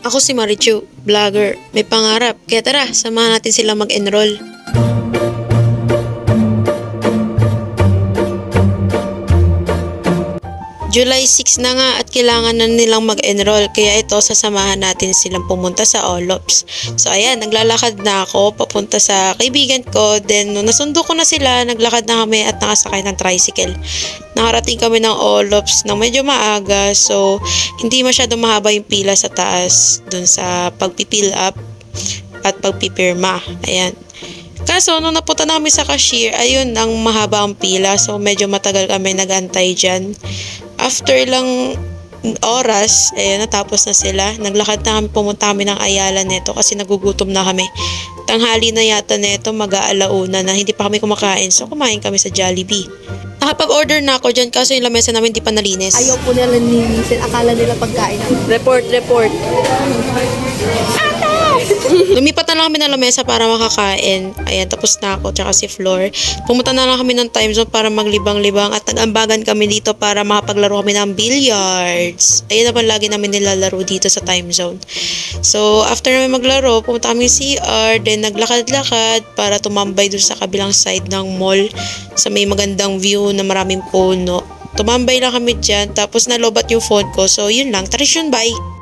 Ako si Marichu, vlogger. May pangarap. Kaya tara, samahan natin sila mag-enroll. July 6 na nga at kailangan na nilang mag-enroll, kaya ito sasamahan natin silang pumunta sa Olops. So ayan, naglalakad na ako papunta sa kaibigan ko. Then nung nasundo ko na sila, naglakad na kami at nakasakay ng tricycle. Nakarating kami ng Olops ng medyo maaga, so hindi masyadong mahaba yung pila sa taas dun sa pagpipil up at pagpipirma. Ayan. Kaso, nung napunta na kami sa cashier, ayun, ang mahaba ang pila. So, medyo matagal kami nag-antay dyan. After lang oras, ayun, natapos na sila. Naglakad na kami, pumunta kami ng Ayala neto kasi nagugutom na kami. Tanghali na yata neto, mag-aalauna na. Hindi pa kami kumakain. So, kumain kami sa Jollibee. Nakapag-order na ako dyan kaso yung lamesa namin hindi pa nalinis. Ayaw po nila linisin. Akala nila pagkain. Report. Lumipat na lang kami ng lamesa para makakain. Ayan, tapos na ako, tsaka si Flor. Pumunta na lang kami ng time zone para maglibang-libang at nag-ambagan kami dito para makapaglaro kami ng billiards. Ayan naman lagi namin nilalaro dito sa time zone. So, after namin maglaro, pumunta kami CR, then naglakad-lakad para tumambay doon sa kabilang side ng mall sa may magandang view na maraming puno. Tumambay lang kami dyan, tapos nalobat yung phone ko. So, yun lang. Tara yun, bye!